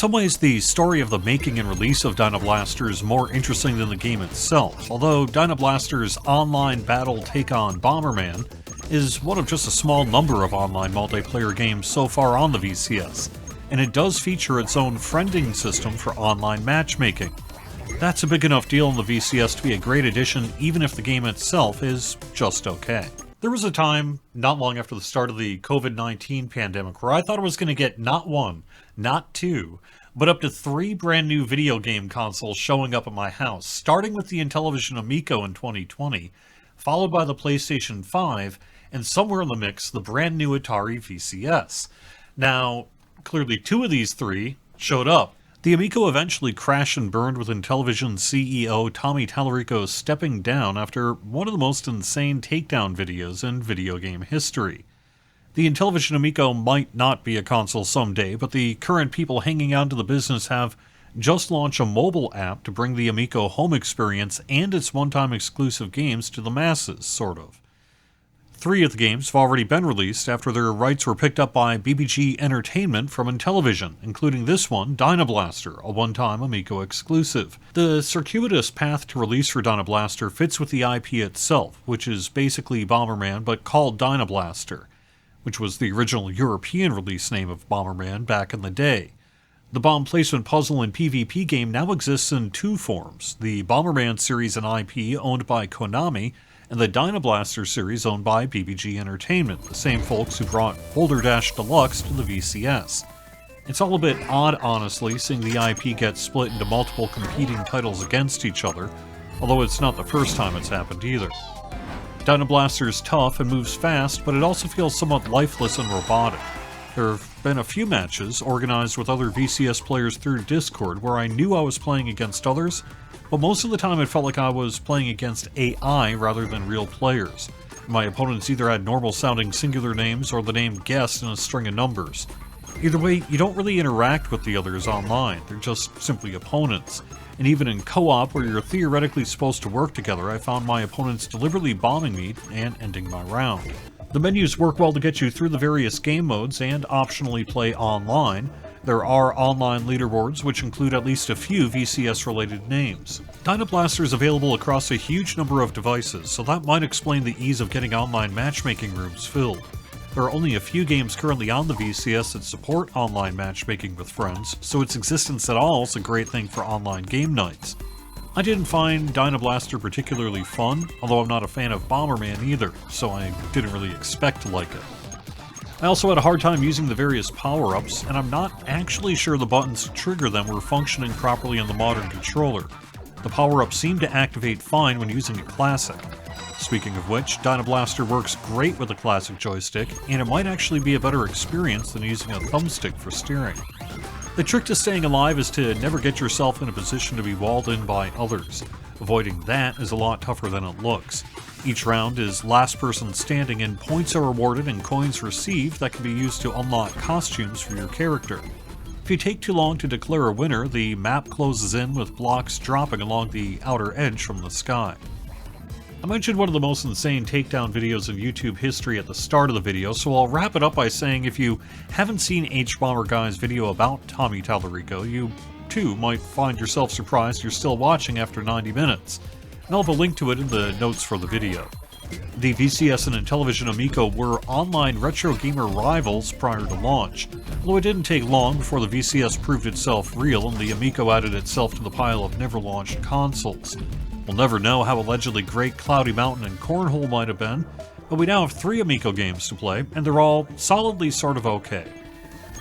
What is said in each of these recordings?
some ways, the story of the making and release of Dynablaster is more interesting than the game itself, although Dynablaster's online battle take on Bomberman is one of just a small number of online multiplayer games so far on the VCS, and it does feature its own friending system for online matchmaking. That's a big enough deal in the VCS to be a great addition, even if the game itself is just okay. There was a time, not long after the start of the COVID-19 pandemic, where I thought I was going to get not one, not two, but up to 3 brand new video game consoles showing up at my house, starting with the Intellivision Amico in 2020, followed by the PlayStation 5, and somewhere in the mix, the brand new Atari VCS. Now, clearly 2 of these 3 showed up. The Amico eventually crashed and burned with Intellivision CEO Tommy Tallarico stepping down after one of the most insane takedown videos in video game history. The Intellivision Amico might not be a console someday, but the current people hanging on to the business have just launched a mobile app to bring the Amico home experience and its one-time exclusive games to the masses, sort of. 3 of the games have already been released after their rights were picked up by BBG Entertainment from Intellivision, including this one, Dynablaster, a one-time Amico exclusive. The circuitous path to release for Dynablaster fits with the IP itself, which is basically Bomberman but called Dynablaster, which was the original European release name of Bomberman back in the day. The bomb placement puzzle and PvP game now exists in 2 forms, the Bomberman series and IP owned by Konami, and the Dynablaster series owned by BBG Entertainment, the same folks who brought Boulder Dash Deluxe to the VCS. It's all a bit odd, honestly, seeing the IP get split into multiple competing titles against each other, although it's not the first time it's happened either. Dynablaster is tough and moves fast, but it also feels somewhat lifeless and robotic. There have been a few matches organized with other VCS players through Discord where I knew I was playing against others, but most of the time it felt like I was playing against AI rather than real players. My opponents either had normal-sounding singular names or the name guessed in a string of numbers. Either way, you don't really interact with the others online, they're just simply opponents. And even in co-op, where you're theoretically supposed to work together, I found my opponents deliberately bombing me and ending my round. The menus work well to get you through the various game modes and optionally play online. There are online leaderboards which include at least a few VCS-related names. Dynablaster is available across a huge number of devices, so that might explain the ease of getting online matchmaking rooms filled. There are only a few games currently on the VCS that support online matchmaking with friends, so its existence at all is a great thing for online game nights. I didn't find Dynablaster particularly fun, although I'm not a fan of Bomberman either, so I didn't really expect to like it. I also had a hard time using the various power-ups, and I'm not actually sure the buttons to trigger them were functioning properly on the modern controller. The power-ups seem to activate fine when using a classic. Speaking of which, Dynablaster works great with a classic joystick, and it might actually be a better experience than using a thumbstick for steering. The trick to staying alive is to never get yourself in a position to be walled in by others. Avoiding that is a lot tougher than it looks. Each round is last person standing, and points are rewarded and coins received that can be used to unlock costumes for your character. If you take too long to declare a winner, the map closes in with blocks dropping along the outer edge from the sky. I mentioned one of the most insane takedown videos in YouTube history at the start of the video, so I'll wrap it up by saying if you haven't seen H-Bomber Guy's video about Tommy Tallarico, you too might find yourself surprised you're still watching after 90 minutes. And I'll have a link to it in the notes for the video. The VCS and Intellivision Amico were online retro gamer rivals prior to launch, although it didn't take long before the VCS proved itself real and the Amico added itself to the pile of never-launched consoles. We'll never know how allegedly great Cloudy Mountain and Cornhole might have been, but we now have 3 Amico games to play, and they're all solidly sort of okay.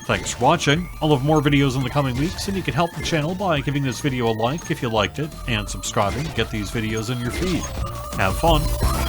Thanks for watching. I'll have more videos in the coming weeks, and you can help the channel by giving this video a like if you liked it, and subscribing to get these videos in your feed. Have fun!